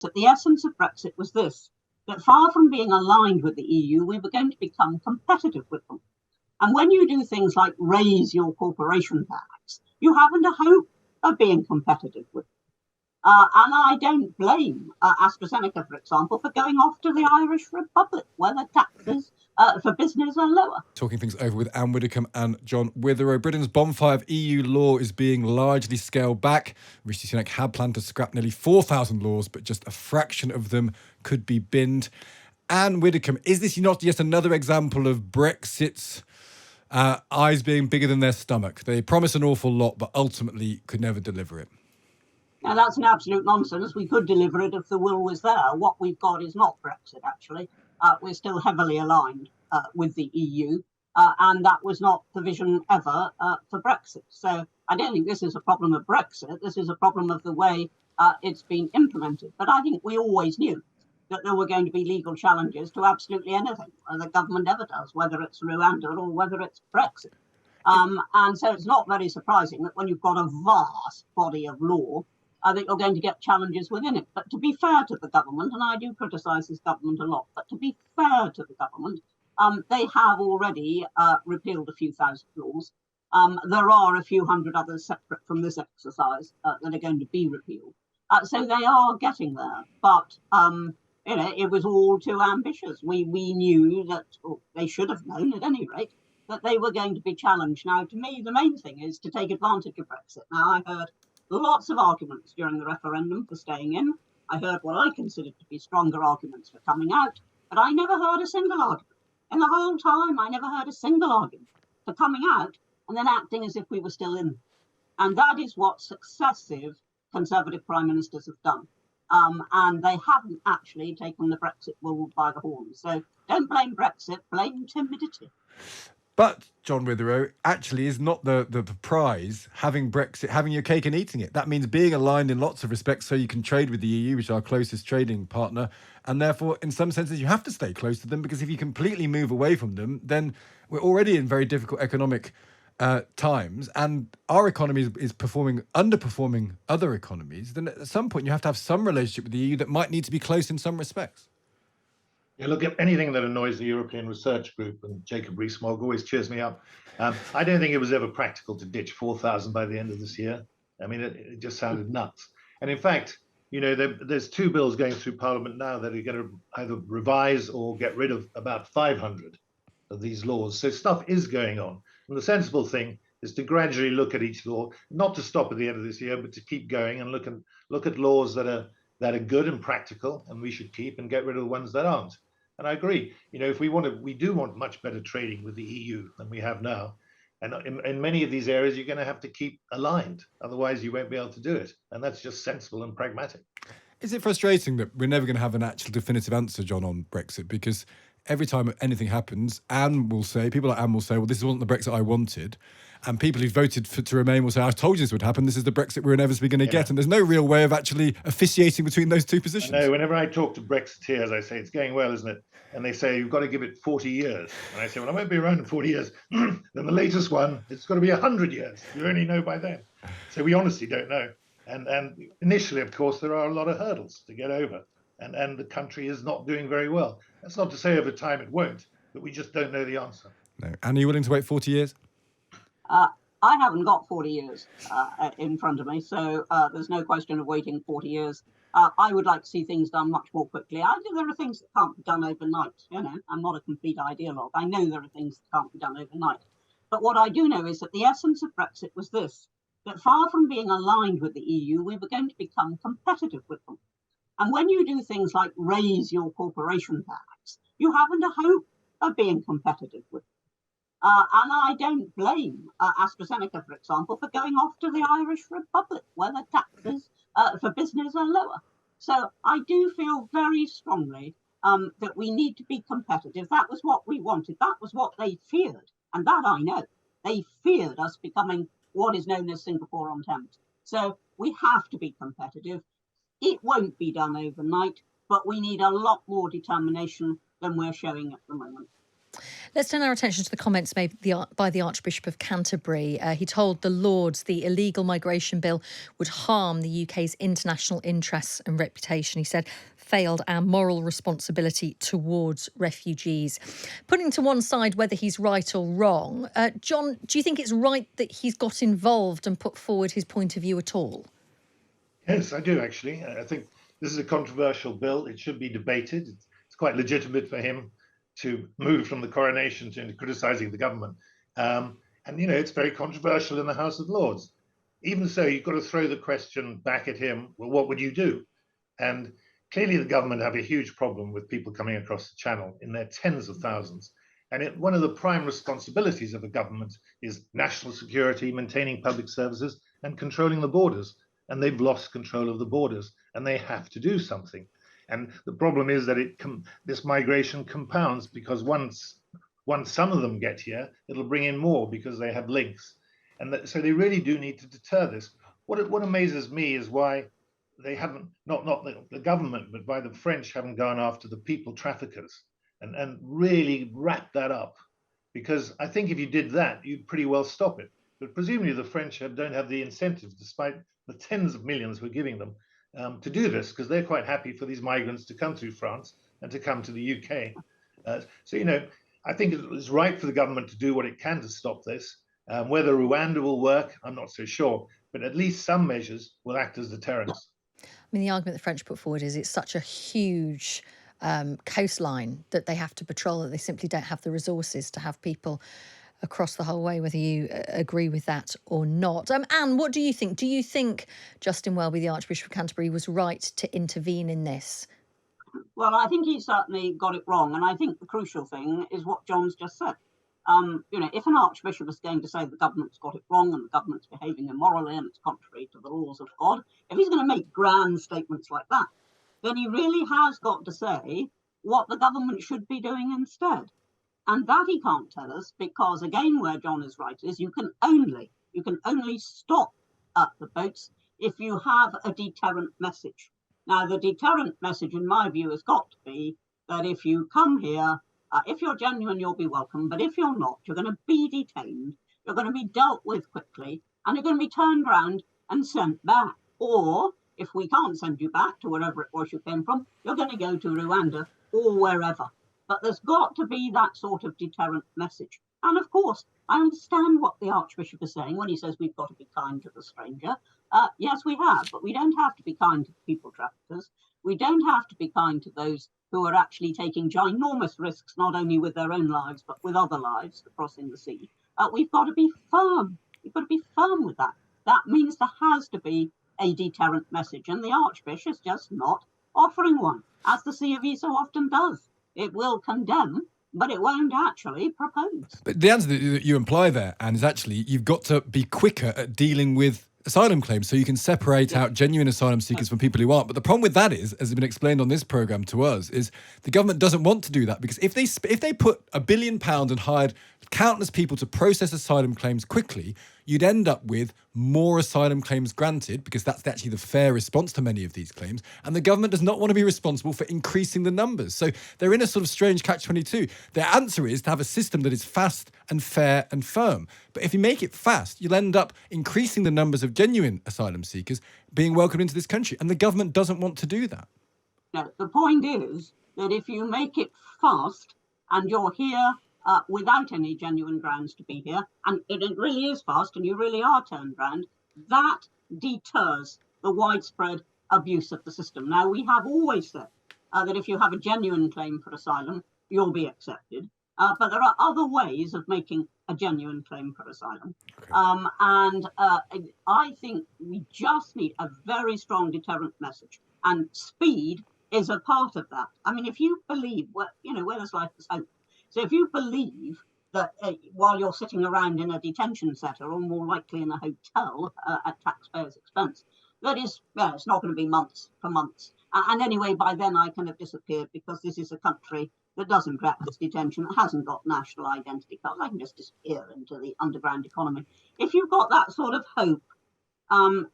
that the essence of Brexit was this, that far from being aligned with the EU, we were going to become competitive with them. And when you do things like raise your corporation tax, you haven't a hope of being competitive with them. And I don't blame AstraZeneca, for example, for going off to the Irish Republic, where the taxes for business are lower. Talking things over with Anne Widdecombe and John Witherow. Britain's bonfire of EU law is being largely scaled back. Rishi Sunak had planned to scrap nearly 4,000 laws, but just a fraction of them could be binned. Anne Widdecombe, is this not just another example of Brexit's eyes being bigger than their stomach? They promise an awful lot, but ultimately could never deliver it. Now, that's an absolute nonsense. We could deliver it if the will was there. What we've got is not Brexit, actually. We're still heavily aligned with the EU, and that was not the vision ever for Brexit. So I don't think this is a problem of Brexit. This is a problem of the way it's been implemented. But I think we always knew that there were going to be legal challenges to absolutely anything the government ever does, whether it's Rwanda or whether it's Brexit. And so it's not very surprising that when you've got a vast body of law, that you're going to get challenges within it. But to be fair to the government, and I do criticise this government a lot, but to be fair to the government, they have already repealed a few thousand laws. There are a few hundred others separate from this exercise that are going to be repealed. So they are getting there. But, it was all too ambitious. We knew that, or they should have known at any rate, that they were going to be challenged. Now, to me, the main thing is to take advantage of Brexit. Now, I heard lots of arguments during the referendum for staying in. I heard what I considered to be stronger arguments for coming out, but I never heard a single argument. In the whole time, I never heard a single argument for coming out and then acting as if we were still in. And that is what successive Conservative prime ministers have done. And they haven't actually taken the Brexit bull by the horns. So don't blame Brexit, blame timidity. But, John Witherow, actually is not the prize having Brexit, having your cake and eating it. That means being aligned in lots of respects so you can trade with the EU, which is our closest trading partner. And therefore, in some senses, you have to stay close to them, because if you completely move away from them, then we're already in very difficult economic times, and our economy is underperforming other economies. Then at some point, you have to have some relationship with the EU that might need to be close in some respects. Yeah, look, at anything that annoys the European Research Group, and Jacob Rees-Mogg always cheers me up. I don't think it was ever practical to ditch 4,000 by the end of this year. I mean, it just sounded nuts. And in fact, there's two bills going through Parliament now that are going to either revise or get rid of about 500 of these laws. So stuff is going on. And the sensible thing is to gradually look at each law, not to stop at the end of this year, but to keep going and look at laws that are good and practical, and we should keep, and get rid of the ones that aren't. And I agree, if we do want much better trading with the EU than we have now. And in many of these areas, you're going to have to keep aligned. Otherwise, you won't be able to do it. And that's just sensible and pragmatic. Is it frustrating that we're never going to have an actual definitive answer, John, on Brexit? Because every time anything happens, people like Anne will say, well, this wasn't the Brexit I wanted. And people who voted to remain will say, I told you this would happen. This is the Brexit we're inevitably going to get. And there's no real way of actually officiating between those two positions. No, whenever I talk to Brexiteers, I say, it's going well, isn't it? And they say, you've got to give it 40 years. And I say, well, I won't be around in 40 years. Then the latest one, it's got to be 100 years. You only know by then. So we honestly don't know. And initially, of course, there are a lot of hurdles to get over. And the country is not doing very well. That's not to say over time it won't, but we just don't know the answer. No. And are you willing to wait 40 years? I haven't got 40 years in front of me, so there's no question of waiting 40 years. I would like to see things done much more quickly. I think there are things that can't be done overnight. I'm not a complete ideologue. I know there are things that can't be done overnight. But what I do know is that the essence of Brexit was this, that far from being aligned with the EU, we were going to become competitive with them. And when you do things like raise your corporation tax, you haven't a hope of being competitive with them. And I don't blame AstraZeneca, for example, for going off to the Irish Republic, where the taxes for business are lower. So I do feel very strongly that we need to be competitive. That was what we wanted. That was what they feared. And that I know. They feared us becoming what is known as Singapore on Thames. So we have to be competitive. It won't be done overnight, but we need a lot more determination than we're showing at the moment. Let's turn our attention to the comments made by the Archbishop of Canterbury. He told the Lords the illegal migration bill would harm the UK's international interests and reputation. He said, failed our moral responsibility towards refugees. Putting to one side whether he's right or wrong, John, do you think it's right that he's got involved and put forward his point of view at all? Yes, I do, actually. I think this is a controversial bill. It should be debated. It's quite legitimate for him to move from the coronation to criticising the government. And, it's very controversial in the House of Lords. Even so, you've got to throw the question back at him, well, what would you do? And clearly the government have a huge problem with people coming across the channel in their tens of thousands. And one of the prime responsibilities of a government is national security, maintaining public services, and controlling the borders. And they've lost control of the borders, and they have to do something. And the problem is that this migration compounds, because once some of them get here, it'll bring in more because they have links. And so they really do need to deter this. What amazes me is why they haven't, not the government, but why the French haven't gone after the people traffickers and really wrap that up. Because I think if you did that, you'd pretty well stop it. But presumably the French don't have the incentive, despite the tens of millions we're giving them, to do this, because they're quite happy for these migrants to come through France and to come to the UK. I think it's right for the government to do what it can to stop this. Whether Rwanda will work, I'm not so sure, but at least some measures will act as deterrents. I mean, the argument the French put forward is it's such a huge coastline that they have to patrol that they simply don't have the resources to have people across the whole way, whether you agree with that or not. Anne, what do you think? Do you think Justin Welby, the Archbishop of Canterbury, was right to intervene in this? Well, I think he certainly got it wrong. And I think the crucial thing is what John's just said. If an archbishop is going to say the government's got it wrong and the government's behaving immorally and it's contrary to the laws of God, if he's going to make grand statements like that, then he really has got to say what the government should be doing instead. And that he can't tell us because, again, where John is right is you can only stop the boats if you have a deterrent message. Now, the deterrent message, in my view, has got to be that if you come here, if you're genuine, you'll be welcome. But if you're not, you're going to be detained, you're going to be dealt with quickly, and you're going to be turned around and sent back. Or if we can't send you back to wherever it was you came from, you're going to go to Rwanda or wherever. But there's got to be that sort of deterrent message. And of course, I understand what the Archbishop is saying when he says we've got to be kind to the stranger. Yes, we have, but we don't have to be kind to the people traffickers. We don't have to be kind to those who are actually taking ginormous risks, not only with their own lives, but with other lives crossing the sea. We've got to be firm. We've got to be firm with that. That means there has to be a deterrent message. And the Archbishop is just not offering one, as the C of E so often does. It will condemn, but it won't actually propose. But the answer that you imply there, Anne, is actually you've got to be quicker at dealing with asylum claims so you can separate out genuine asylum seekers from people who aren't. But the problem with that is, as has been explained on this programme to us, is the government doesn't want to do that because if they put £1 billion and hired countless people to process asylum claims quickly, you'd end up with more asylum claims granted because that's actually the fair response to many of these claims. And the government does not want to be responsible for increasing the numbers. So they're in a sort of strange catch-22. Their answer is to have a system that is fast and fair and firm. But if you make it fast, you'll end up increasing the numbers of genuine asylum seekers being welcomed into this country. And the government doesn't want to do that. No, the point is that if you make it fast and you're here without any genuine grounds to be here, and it really is fast and you really are turned round, that deters the widespread abuse of the system. Now, we have always said that if you have a genuine claim for asylum, you'll be accepted. But there are other ways of making a genuine claim for asylum. Okay. I think we just need a very strong deterrent message. And speed is a part of that. I mean, if you believe, where there's life, there's hope. So if you believe that while you're sitting around in a detention centre, or more likely in a hotel at taxpayers' expense, that is, it's not going to be months for months. And anyway, by then I kind of disappeared because this is a country that doesn't practice detention, that hasn't got national identity cards. I can just disappear into the underground economy. If you've got that sort of hope,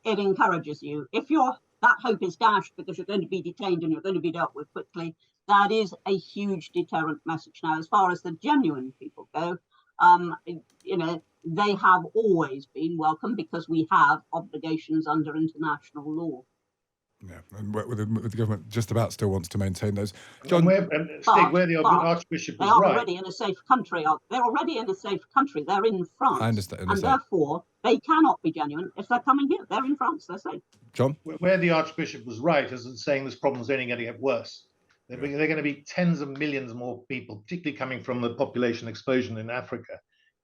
it encourages you. If that hope is dashed because you're going to be detained and you're going to be dealt with quickly, that is a huge deterrent message. Now, as far as the genuine people go, they have always been welcome because we have obligations under international law. Yeah, and the government just about still wants to maintain those. John, Stig, where the Archbishop was right. They are already in a safe country. They're already in a safe country. They're in France. I understand. And therefore, they cannot be genuine if they're coming here. They're in France. They're safe. John? Where the Archbishop was right is in saying this problem is only going to get worse. They're going to be tens of millions more people, particularly coming from the population explosion in Africa,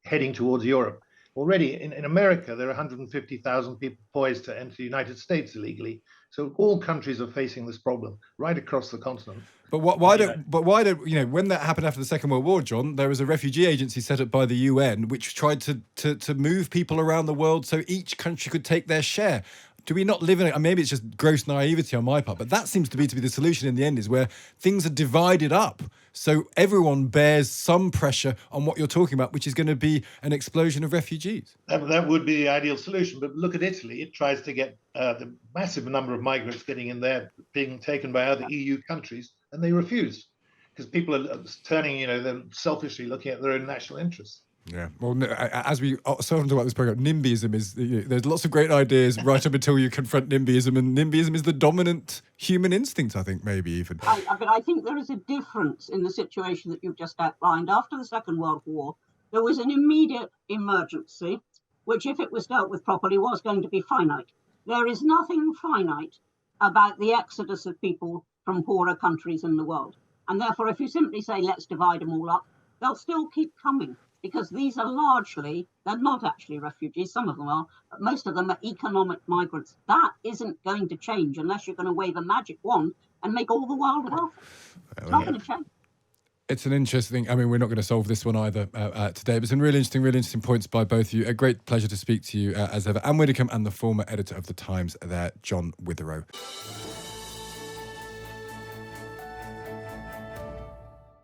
heading towards Europe. Already in America, there are 150,000 people poised to enter the United States illegally. So all countries are facing this problem right across the continent. But why don't when that happened after the Second World War, John, there was a refugee agency set up by the UN which tried to move people around the world so each country could take their share. Do we not live in it? Maybe it's just gross naivety on my part, but that seems to be the solution in the end, is where things are divided up. So everyone bears some pressure on what you're talking about, which is going to be an explosion of refugees. That would be the ideal solution. But look at Italy. It tries to get the massive number of migrants getting in there, being taken by other EU countries, and they refuse because people are turning, they're selfishly looking at their own national interests. Yeah, well, as we so often talk about this program, NIMBYism is, there's lots of great ideas right up until you confront NIMBYism, and NIMBYism is the dominant human instinct, I think, maybe even. But I think there is a difference in the situation that you've just outlined. After the Second World War, there was an immediate emergency, which, if it was dealt with properly, was going to be finite. There is nothing finite about the exodus of people from poorer countries in the world. And therefore, if you simply say, let's divide them all up, they'll still keep coming. Because these are they're not actually refugees, some of them are, but most of them are economic migrants. That isn't going to change unless you're going to wave a magic wand and make all the world wealthy. It's not going to change. It's an interesting, we're not going to solve this one either today, but some really interesting points by both of you. A great pleasure to speak to you as ever. Anne Widdecombe and the former editor of The Times there, John Witherow.